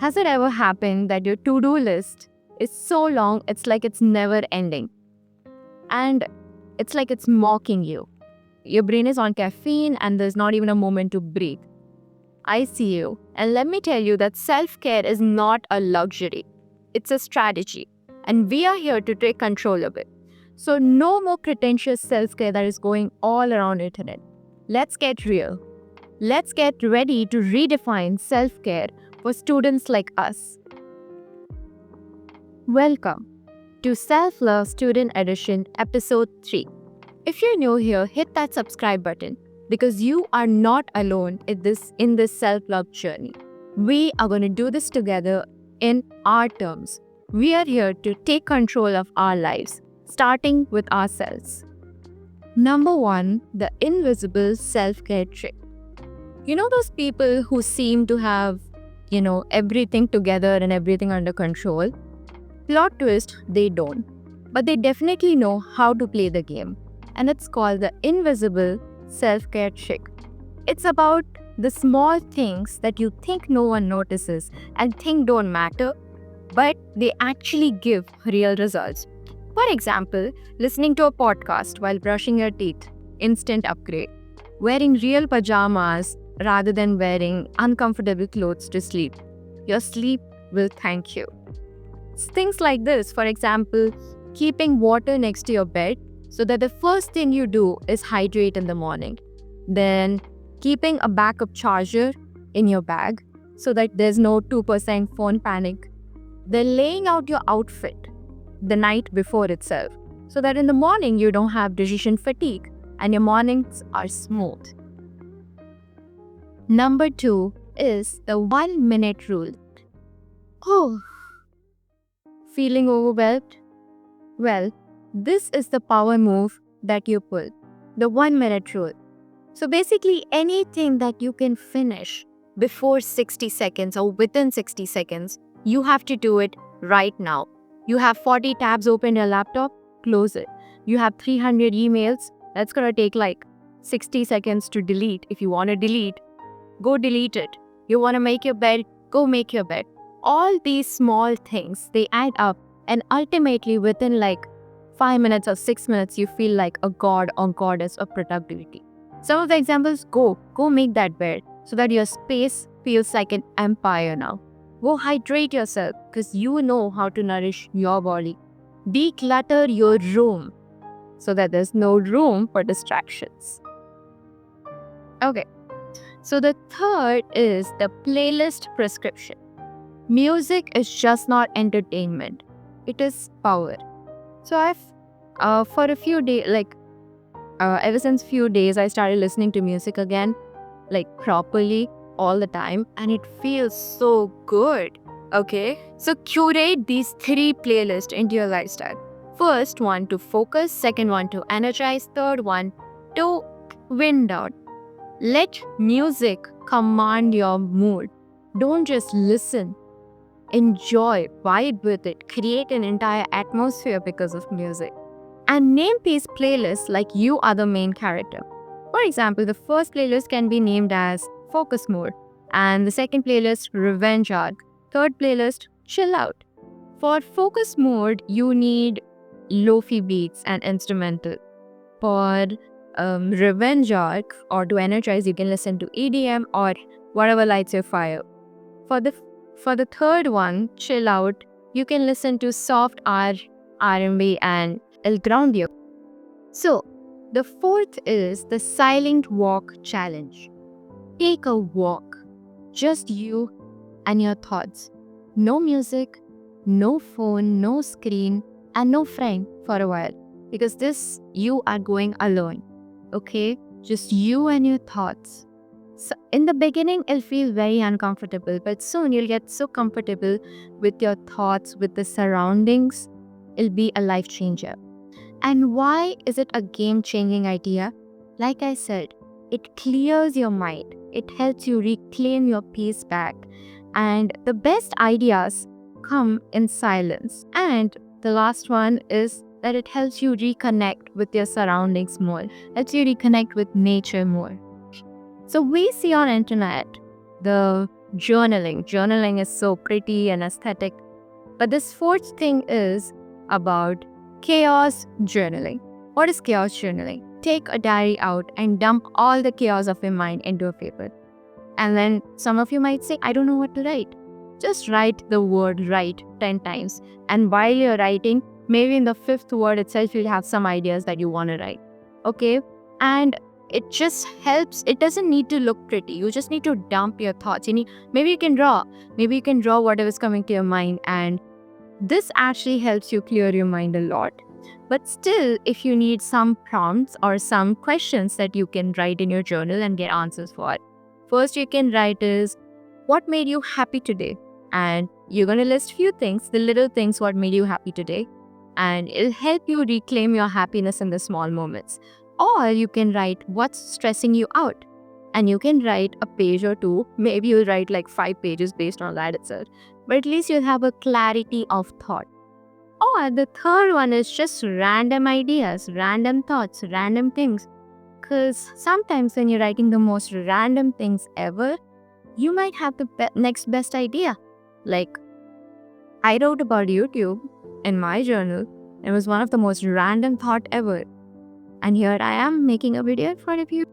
Has it ever happened that your to-do list is so long, it's like it's never ending? And it's like it's mocking you. Your brain is on caffeine and there's not even a moment to breathe. I see you. And let me tell you that self-care is not a luxury. It's a strategy. And we are here to take control of it. So no more pretentious self-care that is going all around internet. Let's get real. Let's get ready to redefine self-care for students like us. Welcome to Self-Love Student Edition Episode 3. If you're new here, hit that subscribe button because you are not alone in this self-love journey. We are going to do this together in our terms. We are here to take control of our lives, starting with ourselves. Number 1, the invisible self-care trick. You know those people who seem to have, everything together and everything under control? Plot twist, they don't. But they definitely know how to play the game. And it's called the invisible self-care trick. It's about the small things that you think no one notices and think don't matter, but they actually give real results. For example, listening to a podcast while brushing your teeth, instant upgrade. Wearing real pajamas rather than wearing uncomfortable clothes to sleep. Your sleep will thank you. Things like this, for example, keeping water next to your bed so that the first thing you do is hydrate in the morning. Then keeping a backup charger in your bag so that there's no 2% phone panic. Then laying out your outfit the night before itself so that in the morning you don't have decision fatigue and your mornings are smooth. Number 2 is the 1-minute rule. Oh, feeling overwhelmed? Well, this is the power move that you pull, the 1-minute rule. So basically anything that you can finish before 60 seconds or within 60 seconds, you have to do it right now. You have 40 tabs open in your laptop, close it. You have 300 emails, that's going to take like 60 seconds to delete. If you want to delete, go delete it. You want to make your bed, go make your bed. All these small things, they add up, and ultimately within like 5 minutes or 6 minutes, you feel like a god or goddess of productivity. Some of the examples, go make that bed so that your space feels like an empire now. Go hydrate yourself because you know how to nourish your body. Declutter your room so that there's no room for distractions. Okay, so the third is the playlist prescription. Music is just not entertainment. It is power. So I've, for a few days, ever since few days, I started listening to music again, like properly all the time. And it feels so good. Okay. So curate these 3 playlists into your lifestyle. First one to focus, second one to energize, third one to wind down. Let music command your mood. Don't just listen. Enjoy, vibe with it, create an entire atmosphere because of music. And name these playlists like you are the main character. For example, the first playlist can be named as Focus Mode, and the second playlist, Revenge Arc, third playlist, Chill Out. For Focus Mode, you need lofi beats and instrumental. For Revenge Arc, or to energize, you can listen to EDM or whatever lights your fire. For the third one, Chill Out, you can listen to soft R&B, and it'll ground you. So, the fourth is the Silent Walk Challenge. Take a walk, just you and your thoughts. No music, no phone, no screen, and no friend for a while. Because this, you are going alone. Okay? Just you and your thoughts. So in the beginning, it'll feel very uncomfortable, but soon you'll get so comfortable with your thoughts, with the surroundings. It'll be a life changer. And why is it a game-changing idea? Like I said, it clears your mind. It helps you reclaim your peace back. And the best ideas come in silence. And the last one is that it helps you reconnect with your surroundings more. Helps you reconnect with nature more. So we see on internet the journaling. Journaling is so pretty and aesthetic. But this fourth thing is about chaos journaling. What is chaos journaling? Take a diary out and dump all the chaos of your mind into a paper. And then some of you might say, I don't know what to write. Just write the word "write" 10 times. And while you're writing, maybe in the fifth word itself, you'll have some ideas that you want to write. Okay? And it just helps. It doesn't need to look pretty. You just need to dump your thoughts. Maybe you can draw. Maybe you can draw whatever's coming to your mind. And this actually helps you clear your mind a lot. But still, if you need some prompts or some questions that you can write in your journal and get answers for, first you can write is, what made you happy today? And you're going to list few things, the little things what made you happy today. And it'll help you reclaim your happiness in the small moments. Or you can write what's stressing you out. And you can write a page or two. Maybe you'll write like 5 pages based on that itself. But at least you'll have a clarity of thought. Or the third one is just random ideas, random thoughts, random things. Because sometimes when you're writing the most random things ever, you might have the next best idea. Like, I wrote about YouTube in my journal. It was one of the most random thought ever. And here I am making a video in front of you.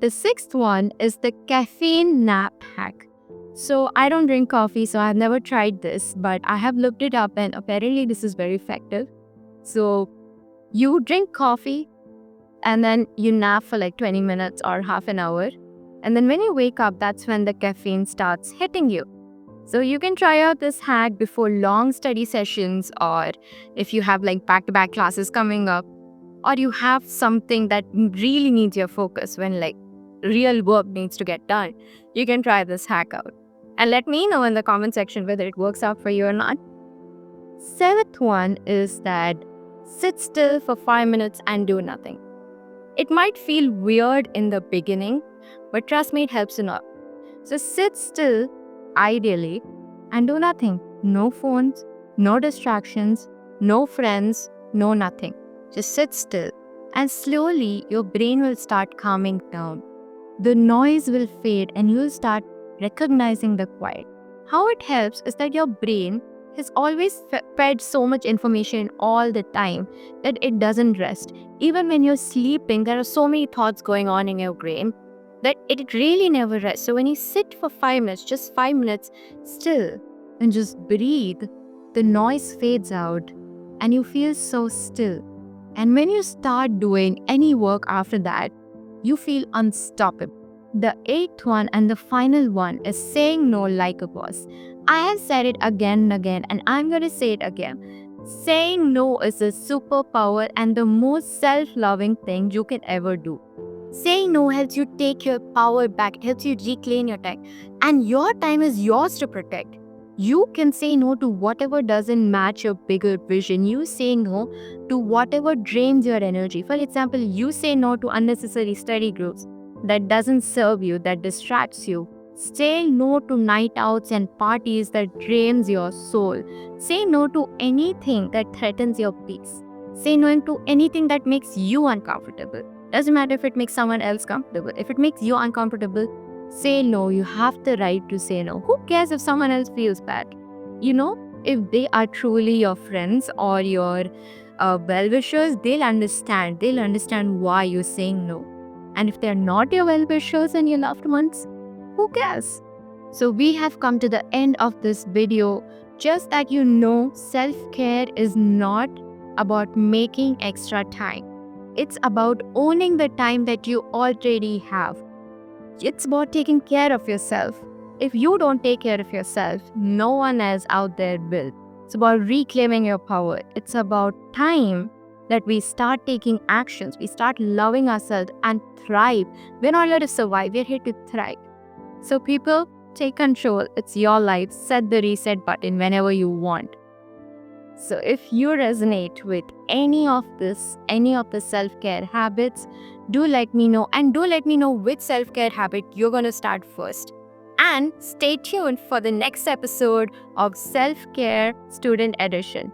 The sixth one is the caffeine nap hack. So I don't drink coffee, so I've never tried this, but I have looked it up and apparently this is very effective. So you drink coffee and then you nap for like 20 minutes or half an hour. And then when you wake up, that's when the caffeine starts hitting you. So you can try out this hack before long study sessions, or if you have like back-to-back classes coming up, or you have something that really needs your focus when like real work needs to get done. You can try this hack out. And let me know in the comment section whether it works out for you or not. Seventh one is that sit still for 5 minutes and do nothing. It might feel weird in the beginning, but trust me, it helps a lot. So sit still, ideally, and do nothing. No phones, no distractions, no friends, no nothing. Just sit still. And slowly, your brain will start calming down. The noise will fade and you'll start recognizing the quiet. How it helps is that your brain has always fed so much information all the time that it doesn't rest. Even when you're sleeping, there are so many thoughts going on in your brain that it really never rests. So when you sit for 5 minutes, just 5 minutes still, and just breathe, the noise fades out and you feel so still. And when you start doing any work after that, you feel unstoppable. The eighth one and the final one is saying no like a boss. I have said it again and again, and I'm going to say it again. Saying no is a superpower and the most self-loving thing you can ever do. Saying no helps you take your power back. It helps you reclaim your time. And your time is yours to protect. You can say no to whatever doesn't match your bigger vision. You say no to whatever drains your energy. For example, you say no to unnecessary study groups that doesn't serve you, that distracts you. Say no to night outs and parties that drains your soul. Say no to anything that threatens your peace. Say no to anything that makes you uncomfortable. Doesn't matter if it makes someone else comfortable. If it makes you uncomfortable, say no. You have the right to say no. Who cares if someone else feels bad? If they are truly your friends or your well-wishers, they'll understand. They'll understand why you're saying no. And if they're not your well-wishers and your loved ones, who cares? So we have come to the end of this video. Just that you know, self-care is not about making extra time. It's about owning the time that you already have. It's about taking care of yourself. If you don't take care of yourself, no one else out there will. It's about reclaiming your power. It's about time that we start taking actions. We start loving ourselves and thrive. We're not here to survive. We're here to thrive. So people, take control. It's your life. Set the reset button whenever you want. So if you resonate with any of the self-care habits, do let me know, and do let me know which self-care habit you're going to start first. And stay tuned for the next episode of Self-Care Student Edition.